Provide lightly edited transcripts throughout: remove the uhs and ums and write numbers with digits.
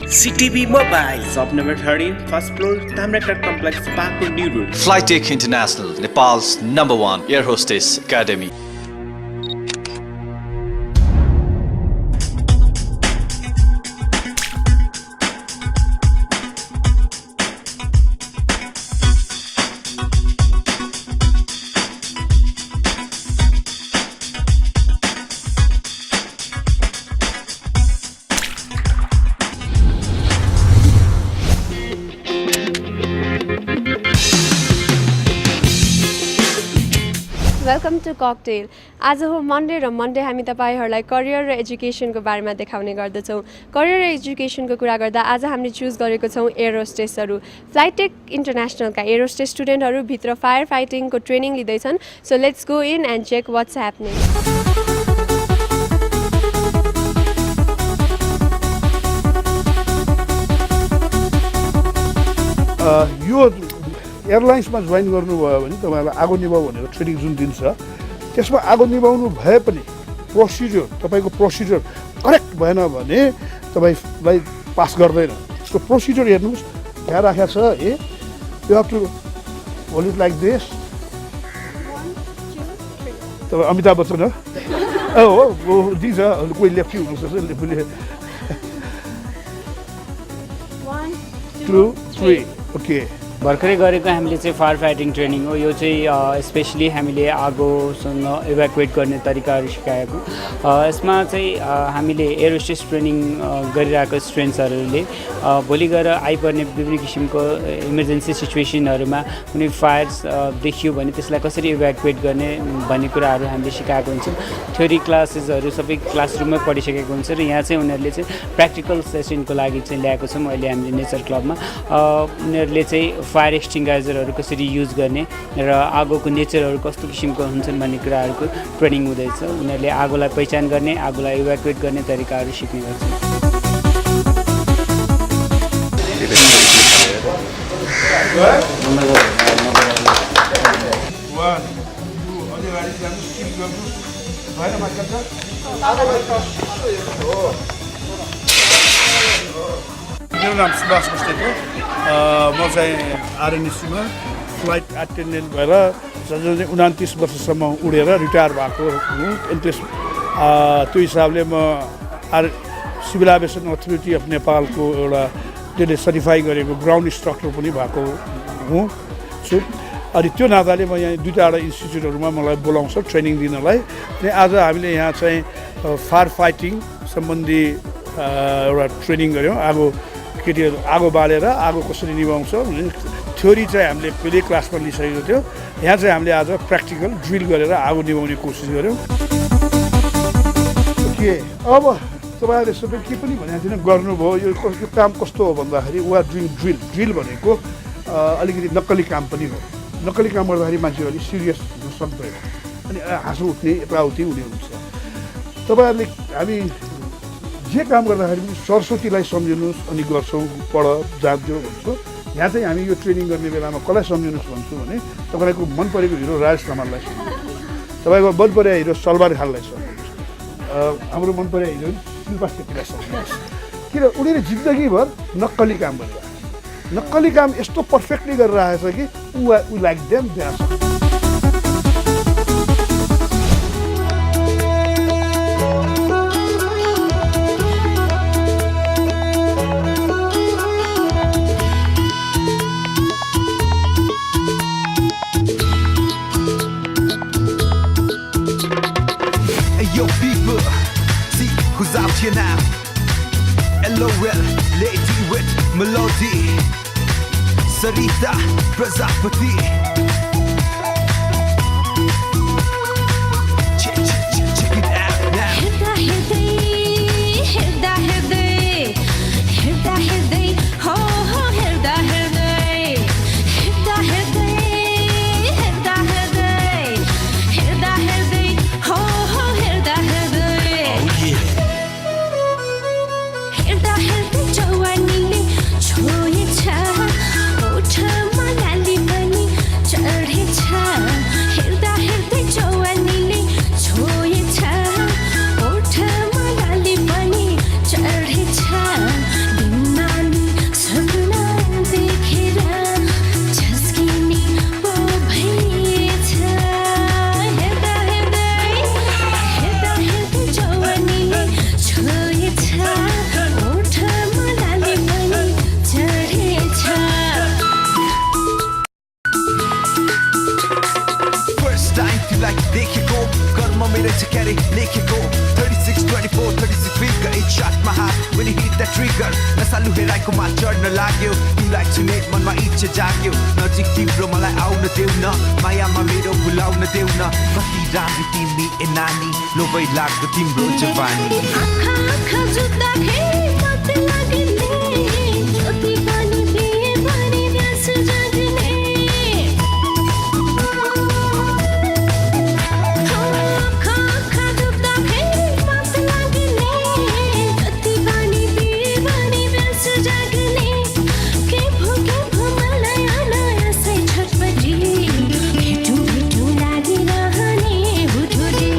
CTV Mobile, shop number 13, first floor, Tamrakar Complex, Pakpur New Road. Flytech International, Nepal's #1 air hostess academy. Welcome to cocktail. आज हो Monday र Monday हामी तपाईहरुलाई career र एजुकेसनको बारेमा देखाउने गर्दछौँ। करियर र एजुकेसनको कुरा गर्दा आज हामीले चुज गरेको छौँ एयर होस्टेसहरू। फ्लाइटेक इन्टरनेसनलका एयर होस्टेस स्टुडेन्टहरू भित्र फायर फाइटिङको ट्रेनिङ लिँदैछन्। So let's go in and check what's happening. यो एयरलाइन्समा जोइन गर्नुभयो भने तपाईँलाई आगो निभाउ भनेर ट्रेनिङ जुन दिन्छ त्यसमा आगो निभाउनु भए पनि तपाईँको प्रोसिजर करेक्ट भएन भने तपाईँलाई पास गर्दैन। त्यसको प्रोसिजर हेर्नुहोस्, यहाँ राखेको छ you have to hold it like this. तपाईँ अमिताभ बच्चन हो दिन्छ, कोही लेफ्टी हुनुपर्छ। 1 2 3 ओके। भर्खरै गरेको हामीले चाहिँ फायर फाइटिङ ट्रेनिङ हो। यो चाहिँ स्पेसली हामीले आगोसँग इभ्याकुएट गर्ने तरिकाहरू सिकाएको। यसमा चाहिँ हामीले एयर होस्टेस ट्रेनिङ गरिरहेको स्टुडेन्ट्सहरूले भोलि गएर आइपर्ने विभिन्न किसिमको इमर्जेन्सी सिचुएसनहरूमा कुनै फायर्स देखियो भने त्यसलाई कसरी इभ्याकुएट गर्ने भन्ने कुराहरू हामीले सिकाएको हुन्छौँ। थ्योरी क्लासेसहरू सबै क्लासरुममै पढिसकेको हुन्छ र यहाँ चाहिँ उनीहरूले चाहिँ प्र्याक्टिकल सेसनको लागि चाहिँ ल्याएको छौँ अहिले हामीले नेचर क्लबमा। उनीहरूले चाहिँ फायर एक्सटिङ्गाइजरहरू कसरी युज गर्ने र आगोको नेचरहरू कस्तो किसिमको हुन्छन् भन्ने कुराहरूको ट्रेनिङ हुँदैछ। उनीहरूले आगोलाई पहिचान गर्ने, आगोलाई इभ्याकुएट गर्ने तरिकाहरू सिक्ने गर्छन्। मेरो नाम सुभाष बस्नेत हो। म चाहिँ आरएनएसीमा फ्लाइट एटेन्डेन्ट भएर 29 वर्षसम्म उडेर रिटायर भएको हुँ। त्यो हिसाबले म सिभिल एभिएसन अथोरिटी अफ नेपालको एउटा त्यसले सर्टिफाई गरेको ग्राउन्ड इन्स्ट्रक्टर पनि भएको हुँ छु। अनि त्यो नाताले म यहाँ दुईवटा इन्स्टिट्युटहरूमा मलाई बोलाउँछ ट्रेनिङ दिनलाई। अनि आज हामीले यहाँ चाहिँ फायर फाइटिङ सम्बन्धी एउटा ट्रेनिङ गऱ्यौँ। आगो बालेर आगो कसरी निभाउँछ भन्ने थ्योरी चाहिँ हामीले पहिल्यै क्लासमा लिइसकेको थियो। यहाँ चाहिँ हामीले आज प्र्याक्टिकल ड्रिल गरेर आगो निभाउने कोसिस गऱ्यौँ। के अब तपाईँहरूले सबै के पनि भनेको थिएन गर्नुभयो। यो काम कस्तो हो भन्दाखेरि वा ड्रिल भनेको अलिकति नक्कली काम पनि हो। नक्कली काम गर्दाखेरि मान्छे अलिक सिरियस हुन सक्दैन, अनि हाँसो उठ्ने यताउति हुने हुन्छ। तपाईँहरूले हामी जे काम गर्दाखेरि पनि सरस्वतीलाई सम्झिनुहोस् अनि गर्छौँ, पढ जान्थ्यो भन्छौँ। यहाँ चाहिँ हामी यो ट्रेनिङ गर्ने बेलामा कसलाई सम्झिनुहोस् भन्छु भने तपाईँको मन परेको हिरो राजेश तामाङलाई सम्झिनुहोस्, तपाईँको मन परेको हिरो सलमान खानलाई सम्झिनुहोस्, हाम्रो मन परेको हिरो शिल्पा शेट्टीलाई सम्झिनुहोस्। किन उनीहरूले जिन्दगीभर नक्कली काम गरिरहेको, नक्कली काम यस्तो पर्फेक्टली गरिरहेको छ कि ऊ like them there. Out here now, LOL, lady with melody, Sarita Prajapati. Check it out now. Ho ho, hirda hirday, hirda hirday, ho ho, hirda hirday. Oh yeah. जवानीले छोएछ ओठमा लाली पनि रसालु हेराइकोमा चढ्न लाग्यो तिमीलाई छुने मनमा इच्छा जाग्यो नजिक तिम्रो मलाई आउन देऊ न मायामा मेरो भुलाउन देऊ न कति राम्रो तिमी ए नानी लोभै लाग्दो तिम्रो जवानी आँखा आँखा जुत्दाखेरि मात्र लाग्ने जति पनि बिहे भने व्यास जाग्ने आँखा आँखा जुत्दाखेरि मात्र लाग्ने जति पनि बिहे भने व्यास जाग्ने के भो मलाई अनायासै छटपटी भेटु भेटु लागिरहने हुटुटी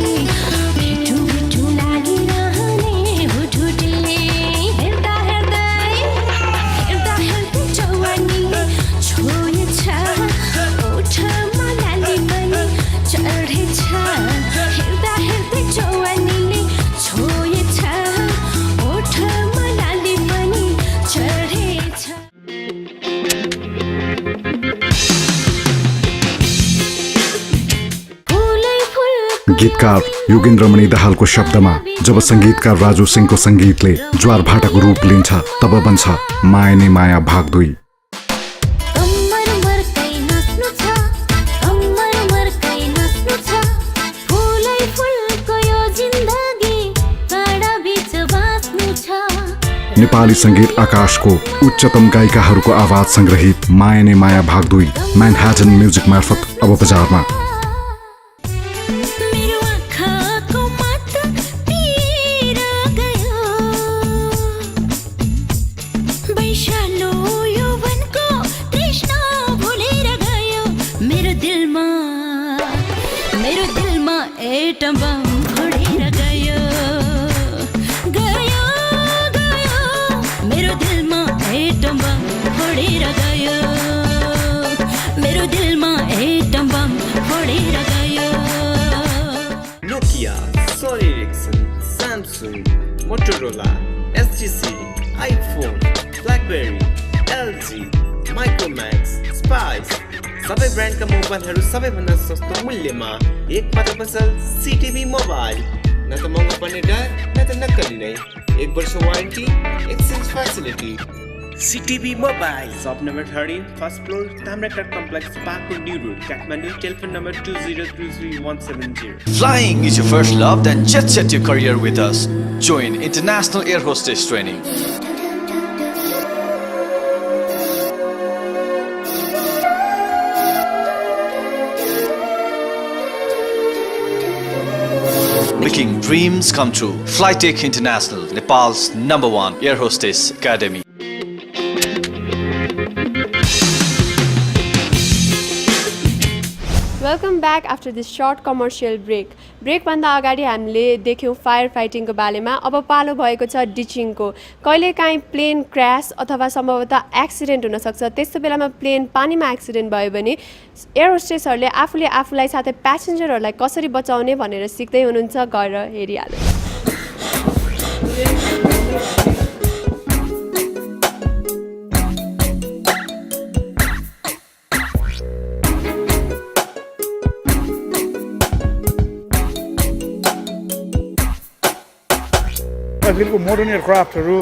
भेटु भेटु लागिरहने हुटुटी हेर्दा हेर्दै जवानी छोएछ ओठमा लाली पनि चढेछ हेर्दा हेर्दै जवानीले छोएछ ओठमा लाली पनि चढेछ गीतकार योगेन्द्रमणि दाहालको शब्दमा जब संगीतकार राजु सिंहको संगीतले ज्वार भाटाको रूप लिन्छ तब बन्छ माया नै माया भाग 2 कम्मर मर्कै नाच्नु छ कम्मर मर्कै नाच्नु छ फुलै फुलको यो जिन्दगी काँडा बीच बाँच्नु छ नेपाली संगीत आकाशको उच्चतम गायिकाहरूको आवाज संग्रहित माया नै माया भाग 2 म्यानहाटन म्युजिक मार्फत अब बजारमा मेरो आँखाको मात्र पिर गयो वैशालो यौवनको तृष्णा भुलेर गयो मेरो दिलमा एटम बम फोडेर गयो गयो गयो मेरो दिलमा एटम बम फोडेर गयो मेरो दिलमा एटम बम फोडेर गयो Nokia, Sony Ericsson, Samsung, Motorola, STC, iPhone, BlackBerry, LG, Micromax, Spice सबै ब्रान्डका मोबाइलहरू सबैभन्दा सस्तो मूल्यमा एक मात्र पसल सिटिभी मोबाइल न त महँगो पर्ने डर न त नक्कली नै 1 वर्ष warranty exchange facility CTV Mobile, shop number 13, first floor, Tamrakar Complex, Parkour New Road, Kathmandu, telephone number 2033-170. Flying is your first love? Then jet set your career with us. Join International Air Hostess Training. Making dreams come true. Flytech International, Nepal's #1 Air Hostess Academy. Welcome back after this short commercial ब्रेकभन्दा अगाडि हामीले देख्यौँ fire फाइटिङको बारेमा अब पालो भएको छ डिचिङको कहिलेकाहीँ प्लेन क्र्यास अथवा सम्भवतः एक्सिडेन्ट हुनसक्छ त्यस्तो बेलामा प्लेन पानीमा एक्सिडेन्ट भयो भने एयर होस्टेसहरूले आफूले आफूलाई साथै प्यासेन्जरहरूलाई कसरी बचाउने भनेर सिक्दै हुनुहुन्छ गएर हेरिहाल्नु आजकलको मोडर्न एयरक्राफ्टहरू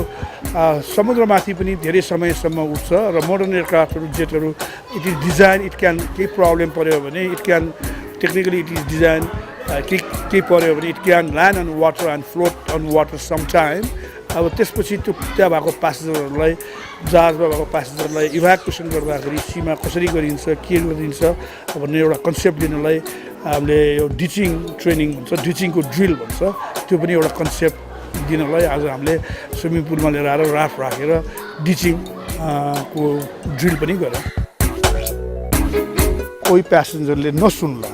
समुद्रमाथि पनि धेरै समयसम्म उठ्छ र मोडर्न एयरक्राफ्टहरू जेटहरू it is design it can केही प्रब्लम पऱ्यो भने it can technically it is design केही पऱ्यो भने it can land on water and float on water some time अब त्यसपछि त्यो त्यहाँ भएको प्यासेन्जरहरूलाई जहाजमा भएको प्यासेन्जरलाई इभ्याकुएसन गर्दाखेरि सीमा कसरी गरिन्छ के गरिन्छ भन्ने एउटा कन्सेप्ट दिनलाई हामीले यो डिचिङ ट्रेनिङ भन्छ डिचिङको ड्रिल भन्छ त्यो पनि एउटा कन्सेप्ट दिनलाई आज हामीले स्विमिङ पुलमा लिएर आएर राफ्ट राखेर डिचिङ को ड्रिल पनि गऱ्यौँ कोही प्यासेन्जरले नसुन्ला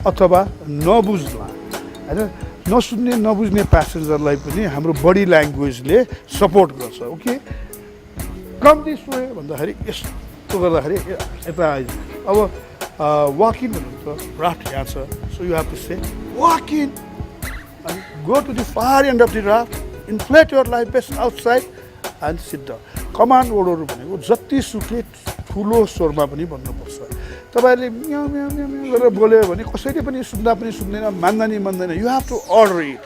अथवा नबुझ्ला होइन नबुझ्ने प्यासेन्जरलाई पनि हाम्रो बडी ल्याङ्ग्वेजले सपोर्ट गर्छ ओके कम्ती सोयो भन्दाखेरि यस्तो गर्दाखेरि यता आइज अब वाक इन भन्नुहुन्छ राफ्ट यहाँ छ so you have to say walk in and go to the far end of the raft, inflate your life vest outside and sit down. Command order भनेको जति सुकै ठुलो स्वरमा पनि भन्नुपर्छ तपाईहरुले म्याउ म्याउ म्याउ गरेर बोल्यो भने कसैले पनि सुन्दा पनि सुन्दैन मान्दा नि you have to order it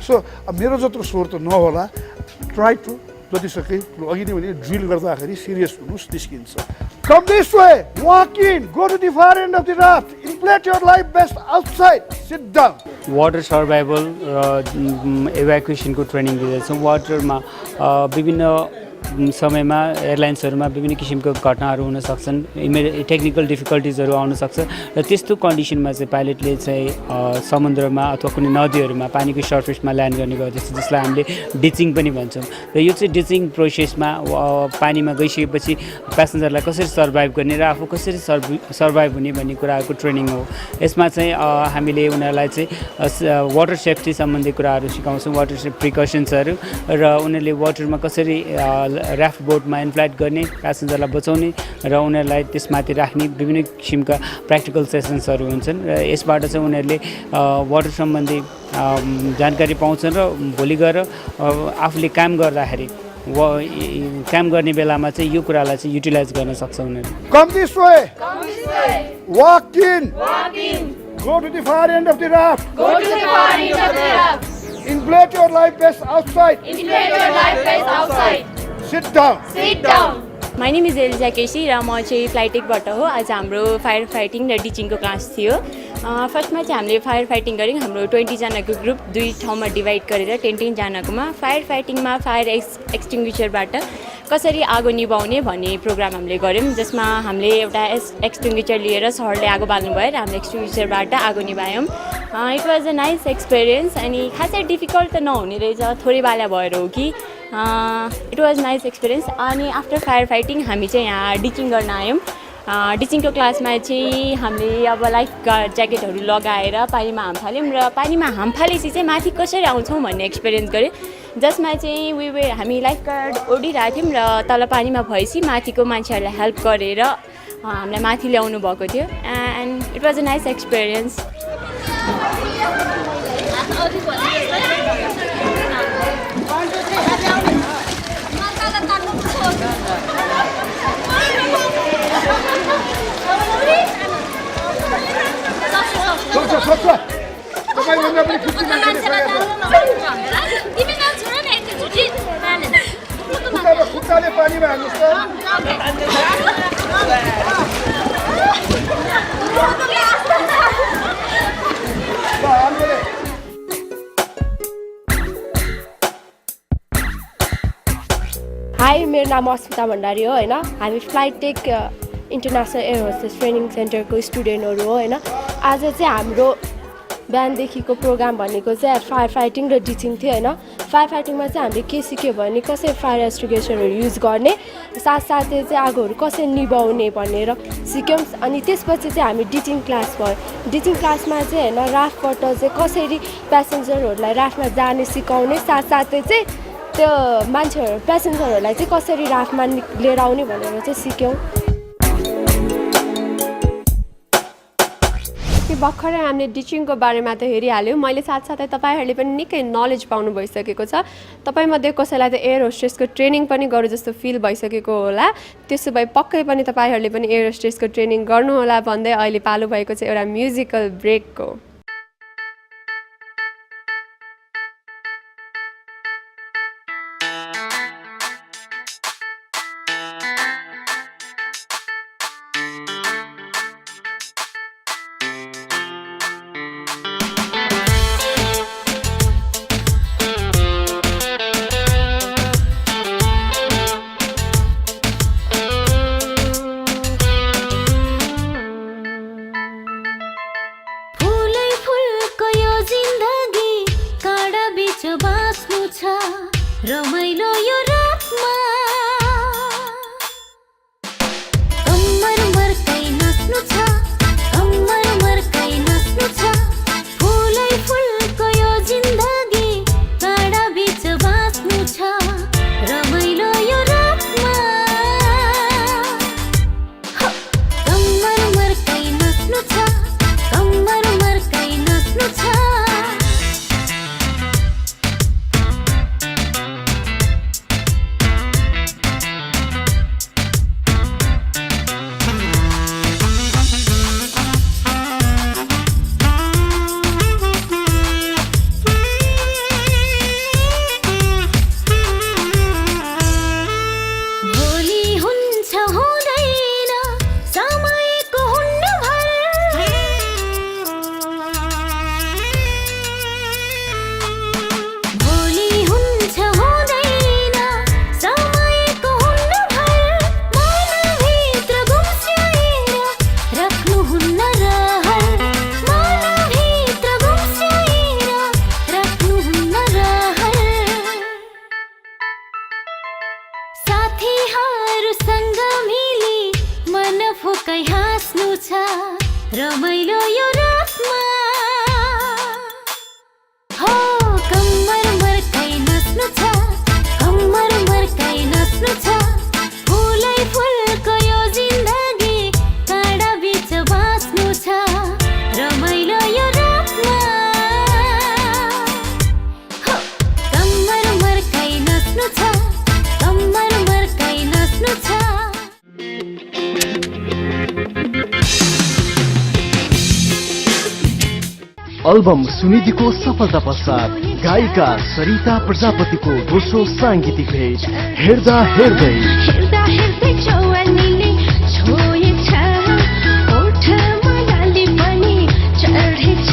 so मेरो जत्रो स्वर त नहोला ट्राई टु जति सके अघि नै भने ड्रिल गर्दाखेरि सिरियस हुनुहोस् निस्किन्छ Come this way, walk in, go to the far end of the raft, inflate your life vest outside, sit down. Water survival र इभ्याकुएसनको ट्रेनिङ दिँदैछौँ वाटरमा विभिन्न समयमा एयरलाइन्सहरूमा विभिन्न किसिमको घटनाहरू हुन सक्छन् टेक्निकल डिफिकल्टिजहरू आउन सक्छ र त्यस्तो कन्डिसनमा चाहिँ पाइलटले चाहिँ समुद्रमा अथवा कुनै नदीहरूमा पानीको सर्फेसमा ल्यान्ड गर्ने गर्दछ जसलाई हामीले डिचिङ पनि भन्छौँ र यो चाहिँ डिचिङ प्रोसेसमा पानीमा गइसकेपछि प्यासेन्जरलाई कसरी सर्भाइभ गर्ने र आफू कसरी सर्भाइभ हुने भन्ने कुराहरूको ट्रेनिङ हो यसमा चाहिँ हामीले उनीहरूलाई चाहिँ वाटर सेफ्टी सम्बन्धी कुराहरू सिकाउँछौँ वाटर प्रिकसन्सहरू र उनीहरूले वाटरमा कसरी राफ्ट बोटमा इन्फ्लाइट गर्ने प्यासेन्जरलाई बचाउने र उनीहरूलाई त्यसमाथि राख्ने विभिन्न किसिमका प्र्याक्टिकल सेसन्सहरू हुन्छन् र यसबाट चाहिँ उनीहरूले वाटर सम्बन्धी जानकारी पाउँछन् र भोलि गएर आफूले काम गर्दाखेरि काम गर्ने बेलामा चाहिँ यो कुरालाई चाहिँ युटिलाइज गर्न सक्छ उनीहरूले Come this way. Walk in. Go to the far end of the raft. Inflate your life vest outside. Sit down. My name is Elja Keshi र म चाहिँ फ्लाइटेकबाट हो आज हाम्रो फायर फाइटिङ र डिचिङको क्लास थियो फर्स्टमा चाहिँ हामीले फायर फाइटिङ गऱ्यौँ हाम्रो 20 जनाको ग्रुप दुई ठाउँमा डिभाइड गरेर 10 जनाकोमा फायर फाइटिङमा फायर एक्सटिङ्ग्विसरबाट कसरी आगो निभाउने भन्ने प्रोग्राम हामीले गऱ्यौँ जसमा हामीले एउटा एक्सटिङ्ग्विसर लिएर सरले आगो बाल्नु भयो र हामीले एक्सटिङ्ग्विसरबाट आगो निभायौँ it was a nice experience अनि खासै डिफिकल्ट त नहुने रहेछ थोरै बाला भएर हो कि इट वाज नाइस एक्सपिरियन्स अनि आफ्टर फायर फाइटिङ हामी चाहिँ यहाँ डिचिङ गर्न आयौँ डिचिङको क्लासमा चाहिँ हामीले अब लाइफ गार्ड ज्याकेटहरू लगाएर पानीमा हाम फाल्यौँ र पानीमा हाम फालेपछि चाहिँ माथि कसरी आउँछौँ भन्ने एक्सपिरियन्स गऱ्यौँ जसमा चाहिँ हामी लाइफ गार्ड ओढिरहेको थियौँ र तल पानीमा भएपछि माथिको मान्छेहरूलाई हेल्प गरेर हामीलाई माथि ल्याउनु भएको थियो and it was a nice experience खुट्टाले पानीमा हाल्नुहोस् त हाई मेरो नाम अस्मिता भण्डारी हो होइन हामी फ्लाइटेक इन्टरनेसनल एयर होस्टेस ट्रेनिङ सेन्टरको स्टुडेन्टहरू हो होइन आज चाहिँ हाम्रो बिहानदेखिको प्रोग्राम भनेको चाहिँ फायर फाइटिङ र डिचिङ थियो होइन फायर फाइटिङमा चाहिँ हामीले के सिक्यो भने कसरी फायर एक्सटिङ्ग्विसरहरू युज गर्ने साथसाथै चाहिँ आगोहरू कसरी निभाउने भनेर सिक्यौँ अनि त्यसपछि चाहिँ हामी डिचिङ क्लास भयो डिचिङ क्लासमा चाहिँ होइन राफ्टबाट चाहिँ कसरी प्यासेन्जरहरूलाई राफ्टमा जाने सिकाउने साथसाथै चाहिँ त्यो मान्छेहरू प्यासेन्जरहरूलाई चाहिँ कसरी राफ्टमा लिएर आउने भनेर चाहिँ सिक्यौँ भर्खरै हामीले डिचिङको बारेमा त हेरिहाल्यौँ मैले साथसाथै तपाईँहरूले पनि निकै नलेज पाउनु भइसकेको छ तपाईँमध्ये कसैलाई त एयर होस्टेसको ट्रेनिङ पनि गरौँ जस्तो फिल भइसकेको होला त्यसो भए पक्कै पनि तपाईँहरूले पनि एयर होस्टेसको ट्रेनिङ गर्नुहोला भन्दै अहिले पालो भएको छ एउटा म्युजिकल ब्रेकको रमाइलो यो रातमा कम्मर मर्कै नाच्नु छ फुलै फुलको यो जिन्दगी काँडा बीच बाँच्नु छ रमाइलो यो रातमा कम्मर मर्कै नाच्नु छ साथीहरूसँग मिली मन फुकै हाँस्नु छ रमाइलो यो रातमा हो कम्मर मर्काइ नाच्नु छ कम्मर मर्काइ नाच्नु छ फुलै फुलको यो जिन्दगी काँडा बीच बाँच्नु छ रमाइलो यो रातमा हो कम्मर मर्काइ नाच्नु छ कम्मर मर्काइ नाच्नु छ अल्बम सुनिधिको सफलता पश्चात गायिका सरिता प्रजापतिको दोस्रो साङ्गीतिक भेट हेर्दा हेर्दै हेर्दा हेर्दै जवानीले छोएछ ओठमा लाली पनि चढेछ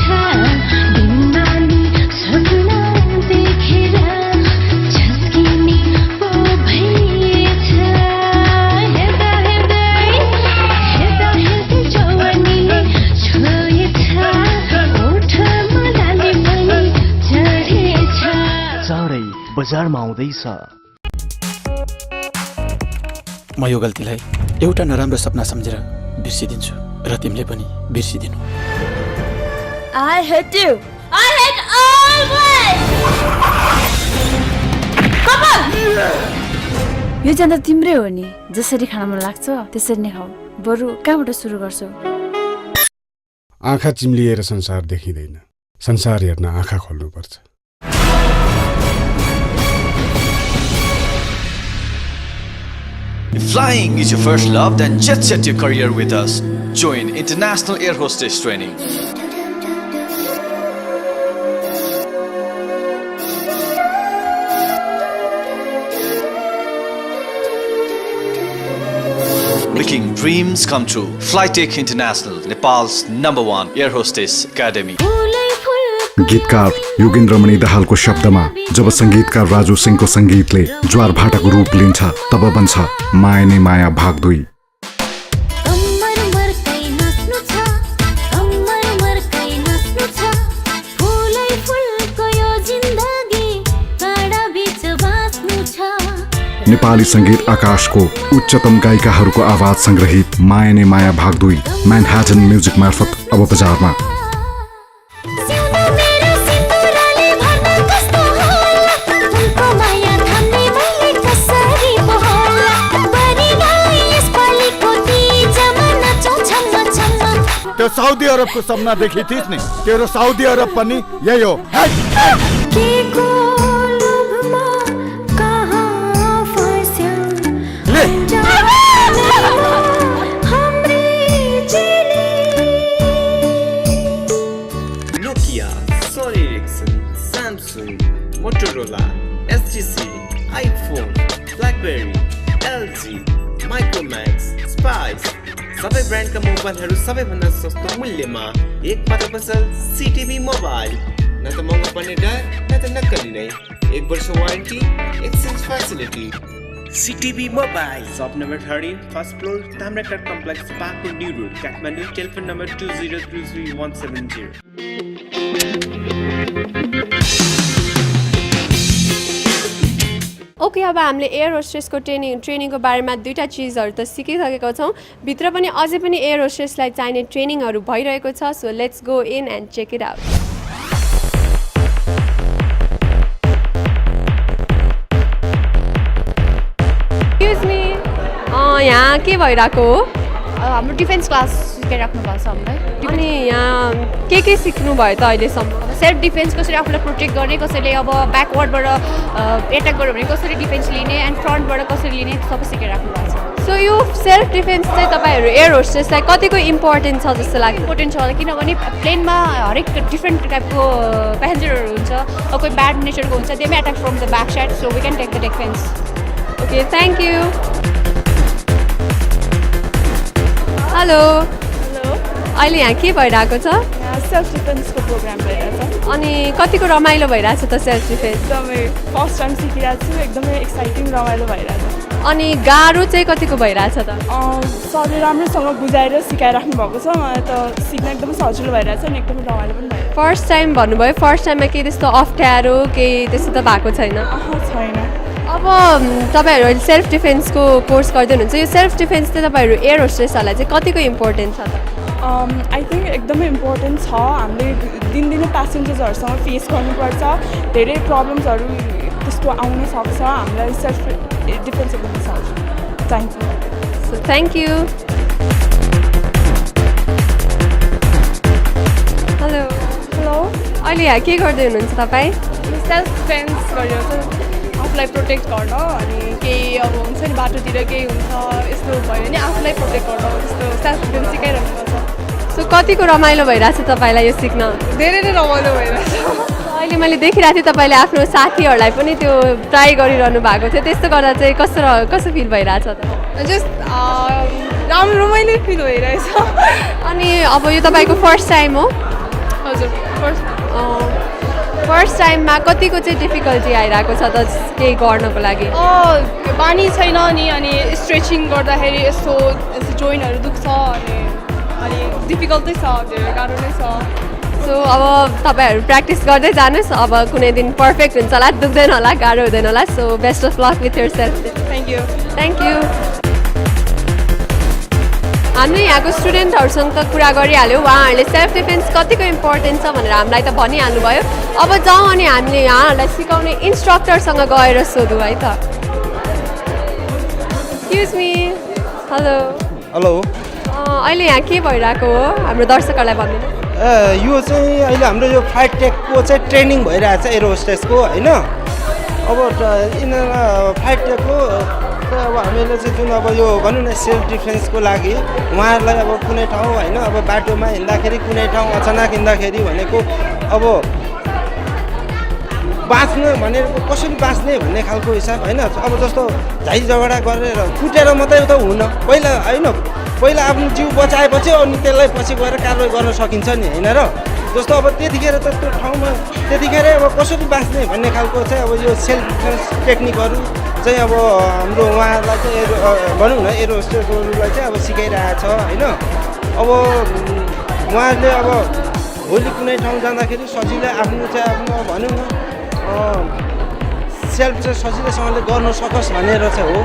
बिन्दानी सपना देखेर झस्किने पो भइएछ हेर्दा हेर्दै जवानीले छोएछ ओठमा लाली पनि चढेछ चाँडै बजारमा आउँदैछ म यो गल्तीलाई एउटा नराम्रो सपना सम्झेर बिर्सिदिन्छु र तिमीले पनि बिर्सिदिनु I hate you. I hate always. Come on. यो जान्दा तिम्रै हो नि जसरी खान मन लाग्छ त्यसरी नै खाऊ बरु कहाँबाट सुरु गर्छौ आँखा चिम्लिएर संसार देखिँदैन संसार हेर्न आँखा खोल्नुपर्छ If flying is your first love, then jet set your career with us. Join International Air Hostess Training. Making dreams come true. Flytech International, Nepal's #1 Air Hostess Academy. गीतकार योगेन्द्रमणि दाहालको शब्दमा जब संगीतकार राजु सिंहको संगीतले ज्वार भाटाको रूप लिन्छ तब बन्छ माया नै माया भाग 2 कम्मर मर्काइ नाच्नु छ कम्मर मर्काइ नाच्नु छ फुलै फुलको यो जिन्दगी काँडा बीच बाँच्नु छ नेपाली संगीत आकाशको उच्चतम गायिकाहरूको आवाज संग्रहित माया नै माया भाग 2 म्यानहाटन म्युजिक मार्फत अब बजारमा त्यो साउदी अरबको सपना देखी थिइस् नि तेरो साउदी अरब पनि यही हो Nokia, Sony Ericsson, Samsung, Motorola, STC, iPhone, BlackBerry, LG, Micromax, Spice सबै ब्रान्डका मोबाइलहरू सबैभन्दा सस्तो मूल्यमा एक मात्र पसल सिटिभी मोबाइल न त महँगो पर्ने डर न त नक्कली नै 1 वर्ष warranty exchange facility CTV mobile shop number 13 first floor Tamrakar complex Parkpur New Road Kathmandu telephone number 20333170 okay अब हामीले एयर होस्टेसको ट्रेनिङको बारेमा दुईवटा चिजहरू त सिकिसकेका छौँ भित्र पनि अझै पनि एयर होस्टेसलाई चाहिने ट्रेनिङहरू भइरहेको छ so let's go in and check it out excuse me यहाँ के भइरहेको हो हाम्रो डिफेन्स क्लास सिकाइराख्नु भएको छ हामीलाई अनि यहाँ के सिक्नु भयो त अहिलेसम्म सेल्फ डिफेन्स कसरी आफूलाई प्रोटेक्ट गर्ने कसैले अब ब्याकवर्डबाट एट्याक गर्यो भने कसरी डिफेन्स लिने एन्ड फ्रन्टबाट कसरी लिने सबै सिकाइराख्नु भएको छ सो यो सेल्फ डिफेन्स चाहिँ तपाईँहरू एयर होस्टेसलाई कतिको इम्पोर्टेन्ट छ जस्तो लाग्यो इम्पोर्टेन्ट छ किनभने प्लेनमा हरेक डिफ्रेन्ट टाइपको पेसेन्जरहरू हुन्छ कोही ब्याड नेचरको हुन्छ they may attack from the back side so we can take the defence okay thank you hello अहिले यहाँ के भइरहेको छ सेल्फ डिफेन्सको प्रोग्राम भइरहेको छ अनि कतिको रमाइलो भइरहेको छ त सेल्फ डिफेन्स एकदमै फर्स्ट टाइम सिकिरहेको छु एकदमै एक्साइटिङ रमाइलो भइरहेको छ अनि गाह्रो चाहिँ कतिको भइरहेछ त सरले राम्रोसँग बुझाएर सिकाइराख्नु भएको छ मलाई त सिक्न एकदमै सजिलो भइरहेछ अनि एकदमै रमाइलो पनि भइरहेछ फर्स्ट टाइम भन्नुभयो फर्स्ट टाइममा केही त्यस्तो अप्ठ्यारो केही त्यस्तो त भएको छैन छैन अब तपाईँहरू सेल्फ डिफेन्सको कोर्स गर्दै हुनुहुन्छ यो सेल्फ डिफेन्स चाहिँ तपाईँहरू एयर होस्टेसहरूलाई चाहिँ कतिको इम्पोर्टेन्ट छ त आई थिङ्क एकदमै इम्पोर्टेन्ट छ हामीले दिनदिनै प्यासेन्जर्सहरूसँग फेस गर्नुपर्छ धेरै प्रब्लम्सहरू त्यस्तो आउन सक्छ हामीलाई सेल्फ डिफेन्स एकदमै चाहिन्छ so thank you hello hello अहिले यहाँ के गर्दै हुनुहुन्छ तपाईँ सेल्फ डिफेन्स गरेर आफूलाई प्रोटेक्ट गर्न अनि केही अब हुन्छ नि बाटोतिर केही हुन्छ यस्तो भयो भने आफूलाई प्रोटेक्ट गर्न त्यस्तो सेल्फ डिफेन्स सिकाइरहनुपर्छ सो कतिको रमाइलो भइरहेछ तपाईँलाई यो सिक्न धेरै नै रमाइलो भइरहेछ अहिले मैले देखिरहेको थिएँ तपाईँले आफ्नो साथीहरूलाई पनि त्यो ट्राई गरिरहनु भएको थियो त्यस्तो गर्दा चाहिँ कस्तो फिल भइरहेछ त जस्ट राम्रो रमाइलो फिल भइरहेछ अनि अब यो तपाईँको फर्स्ट टाइम हो हजुर फर्स्ट टाइममा कतिको चाहिँ डिफिकल्टी आइरहेको छ त केही गर्नको लागि बानी छैन नि अनि स्ट्रेचिङ गर्दाखेरि यस्तो जोइन्टहरू दुख्छ अनि डिफिकल्टै छ धेरै गाह्रो नै छ सो अब तपाईँहरू प्र्याक्टिस गर्दै जानुहोस् अब कुनै दिन पर्फेक्ट हुन्छ होला दुख्दैन होला गाह्रो हुँदैन होला so best of luck with yourself thank you हामीले यहाँको स्टुडेन्टहरूसँग त कुरा गरिहाल्यो उहाँहरूले सेल्फ डिफेन्स कतिको इम्पोर्टेन्ट छ भनेर हामीलाई त भनिहाल्नु भयो अब जाउँ अनि हामीले यहाँहरूलाई सिकाउने इन्स्ट्रक्टरसँग गएर सोधौँ है त एक्सक्युज मी हेलो अहिले यहाँ के भइरहेको हो हाम्रो दर्शकहरूलाई भनिदिनु यो चाहिँ अहिले हाम्रो यो फ्लाइट टेकको चाहिँ ट्रेनिङ भइरहेको छ एयर होस्टेसको होइन अब यिनीहरू फ्लाइट टेकको अब हामीले चाहिँ जुन अब यो भनौँ न सेल्फ डिफेन्सको लागि उहाँहरूलाई अब कुनै ठाउँ होइन अब बाटोमा हिँड्दाखेरि कुनै ठाउँ अचानक हिँड्दाखेरि भनेको अब बाँच्नु भनेर कसरी बाँच्ने भन्ने खालको हिसाब होइन अब जस्तो झै झगडा गरेर कुटेर मात्रै त हुन पहिला होइन पहिला आफ्नो जिउ बचाएपछि अनि त्यसलाई पछि गएर कारवाही गर्न सकिन्छ नि होइन र जस्तो अब त्यतिखेर त त्यो ठाउँमा त्यतिखेरै अब कसरी बाँच्ने भन्ने खालको चाहिँ अब यो सेल्फ डिफेन्स टेक्निकहरू चाहिँ अब हाम्रो उहाँहरूलाई चाहिँ भनौँ न एयर होस्टेसहरूलाई चाहिँ अब सिकाइरहेको छ होइन अब उहाँहरूले अब भोलि कुनै ठाउँ जाँदाखेरि सजिलै आफ्नो चाहिँ आफ्नो भनौँ न सेल्फ चाहिँ सजिलैसँगले गर्न सकोस् भनेर चाहिँ हो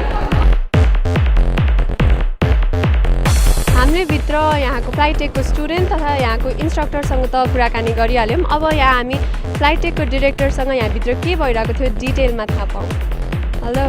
हामीले भित्र यहाँको फ्लाइट टेकको स्टुडेन्ट तथा यहाँको इन्स्ट्रक्टरसँग त कुराकानी गरिहाल्यौँ अब यहाँ हामी फ्लाइट टेकको डिरेक्टरसँग यहाँभित्र के भइरहेको थियो डिटेलमा थाहा पाऊँ हेलो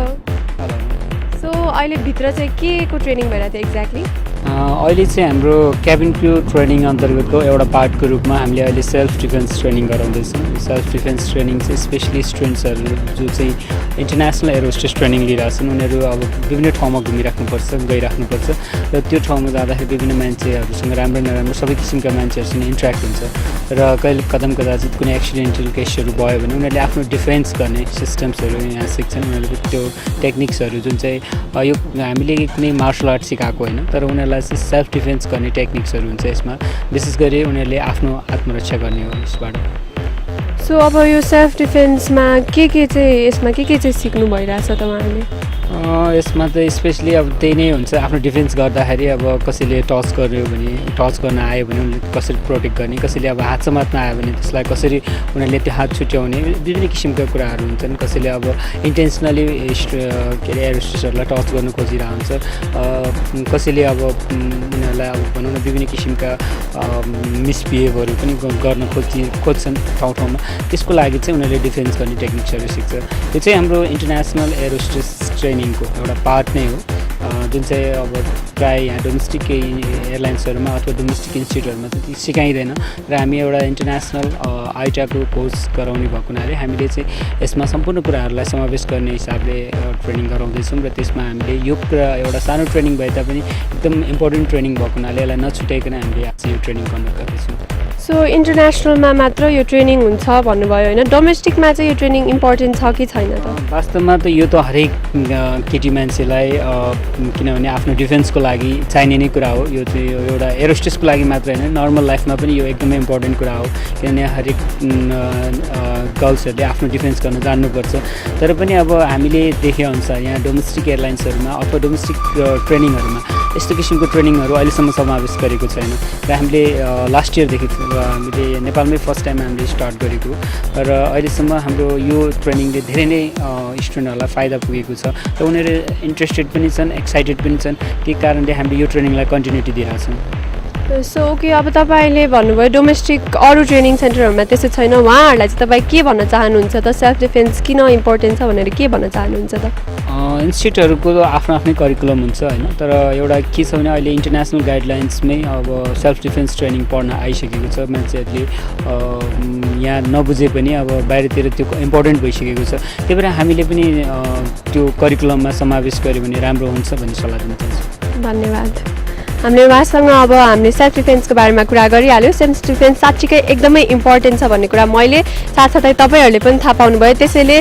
सो अहिले भित्र चाहिँ के को ट्रेनिङ भइरहेको थियो एक्ज्याक्टली अहिले चाहिँ हाम्रो क्याबिन क्रू ट्रेनिङ अन्तर्गतको एउटा पार्टको रूपमा हामीले अहिले सेल्फ डिफेन्स ट्रेनिङ गराउँदैछौँ सेल्फ डिफेन्स ट्रेनिङ चाहिँ स्पेसली स्टुडेन्ट्सहरू जो चाहिँ इन्टरनेसनल एयर होस्टेस ट्रेनिङ लिइरहेछन् उनीहरू अब विभिन्न ठाउँमा गइराख्नुपर्छ र त्यो ठाउँमा जाँदाखेरि विभिन्न मान्छेहरूसँग राम्रो नराम्रो सबै किसिमका मान्छेहरूसँग इन्ट्रेक्ट हुन्छ र कहिले कदाचित कुनै एक्सिडेन्टल केसहरू भयो भने उनीहरूले आफ्नो डिफेन्स गर्ने सिस्टम्सहरू यहाँ सिक्छन् उनीहरूको त्यो टेक्निक्सहरू जुन चाहिँ यो हामीले कुनै मार्सल आर्ट सिकाएको होइन तर उनीहरूलाई चाहिँ सेल्फ डिफेन्स गर्ने टेक्निक्सहरू हुन्छ यसमा विशेष गरी उनीहरूले आफ्नो आत्मरक्षा गर्ने हो यसबाट सो अब यो सेल्फ डिफेन्समा के चाहिँ यसमा के चाहिँ सिक्नु भइरहेछ त उहाँहरूले यसमा त स्पेसली अब त्यही नै हुन्छ आफ्नो डिफेन्स गर्दाखेरि अब कसैले टच गर्यो भने टच गर्न आयो भने उनीहरूले कसरी प्रोटेक्ट गर्ने कसैले अब हात समात्न आयो भने त्यसलाई कसरी उनीहरूले त्यो हात छुट्याउने विभिन्न किसिमका कुराहरू हुन्छन् कसैले अब इन्टेन्सनली के अरे एयर होस्टेसहरूलाई टच गर्न खोजिरहेको हुन्छ कसैले अब उनीहरूलाई अब भनौँ न विभिन्न किसिमका मिसबिहेभहरू पनि गर्न खोज्छन् ठाउँमा त्यसको लागि चाहिँ उनीहरूले डिफेन्स गर्ने टेक्निक्सहरू सिक्छ यो चाहिँ हाम्रो इन्टरनेसनल एयर होस्टेस ट्रेनिङको एउटा पार्ट नै हो जुन चाहिँ अब प्रायः यहाँ डोमेस्टिक एयरलाइन्सहरूमा अथवा डोमेस्टिक इन्स्टिट्युटहरूमा चाहिँ सिकाइँदैन र हामी एउटा इन्टरनेसनल आइटाको कोर्स गराउने भएको हुनाले हामीले चाहिँ यसमा सम्पूर्ण कुराहरूलाई समावेश गर्ने हिसाबले ट्रेनिङ गराउँदैछौँ र त्यसमा हामीले यो कुरा एउटा सानो ट्रेनिङ भए तापनि एकदम इम्पोर्टेन्ट ट्रेनिङ भएको हुनाले यसलाई नछुट्याइकन हामीले आज यो ट्रेनिङ कन्डक्ट गर्दैछौँ सो इन्टरनेसनलमा मात्र यो ट्रेनिङ हुन्छ भन्नुभयो होइन डोमेस्टिकमा चाहिँ यो ट्रेनिङ इम्पोर्टेन्ट छ कि छैन त वास्तवमा त यो त हरेक केटी मान्छेलाई किनभने आफ्नो डिफेन्सको लागि चाहिने नै कुरा हो यो चाहिँ एउटा एयर होस्टेसको लागि मात्र होइन नर्मल लाइफमा पनि यो एकदमै इम्पोर्टेन्ट कुरा हो किनभने हरेक गर्ल्सहरूले आफ्नो डिफेन्स गर्न जान्नुपर्छ तर पनि अब हामीले देखेअनुसार यहाँ डोमेस्टिक एयरलाइन्सहरूमा अथवा डोमेस्टिक ट्रेनिङहरूमा यस्तो किसिमको ट्रेनिङहरू अहिलेसम्म समावेश गरेको छैन र हामीले लास्ट इयरदेखि हामीले नेपालमै फर्स्ट टाइम हामीले स्टार्ट गरेको र अहिलेसम्म हाम्रो यो ट्रेनिङले धेरै नै स्टुडेन्टहरूलाई फाइदा पुगेको छ र उनीहरू इन्ट्रेस्टेड पनि छन् एक्साइटेड पनि छन् त्यही कारणले हामीले यो ट्रेनिङलाई कन्टिन्युटी दिइरहेको छौँ। सो ओके, अब तपाईँले भन्नुभयो डोमेस्टिक अरू ट्रेनिङ सेन्टरहरूमा त्यस्तो छैन, उहाँहरूलाई चाहिँ तपाईँ के भन्न चाहनुहुन्छ त? सेल्फ डिफेन्स किन इम्पोर्टेन्ट छ भनेर के भन्न चाहनुहुन्छ त? इन्स्टिट्युटहरूको आफ्नो आफ्नै करिकुलम हुन्छ होइन, तर एउटा के छ भने अहिले इन्टरनेसनल गाइडलाइन्समै अब सेल्फ डिफेन्स ट्रेनिङ पढ्न आइसकेको छ। मान्छेहरूले यहाँ नबुझे पनि अब बाहिरतिर त्यो इम्पोर्टेन्ट भइसकेको छ। त्यही भएर हामीले पनि त्यो करिकुलममा समावेश गऱ्यो भने राम्रो हुन्छ भन्ने सल्लाह दिन चाहन्छु। धन्यवाद। हामीले उहाँसँग अब हामीले सेल्फ डिफेन्सको बारेमा कुरा गरिहाल्यो। सेल्फ डिफेन्स साँच्चीकै एकदमै इम्पोर्टेन्ट छ भन्ने कुरा मैले साथसाथै तपाईँहरूले पनि थाहा पाउनुभयो। त्यसैले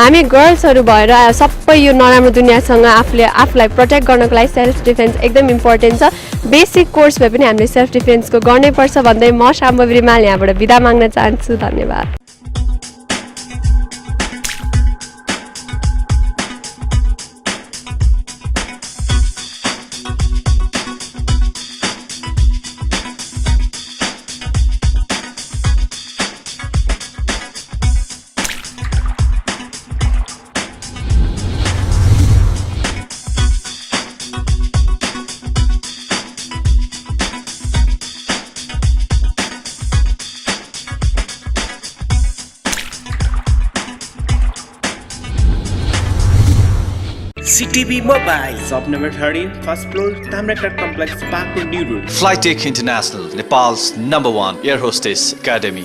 हामी गर्ल्सहरू भएर सबै यो नराम्रो दुनियाँसँग आफूलाई प्रोटेक्ट गर्नको लागि सेल्फ डिफेन्स एकदम इम्पोर्टेन्ट छ। बेसिक कोर्स भए पनि हामीले सेल्फ डिफेन्सको गर्नै पर्छ भन्दै म शाम्भवी रिमाल यहाँबाट बिदा माग्न चाहन्छु। धन्यवाद। CTV Mobile, shop number 13, first floor, Tamrakar Complex, Pakpur, New Road. Flytech International, Nepal's #1 air hostess academy.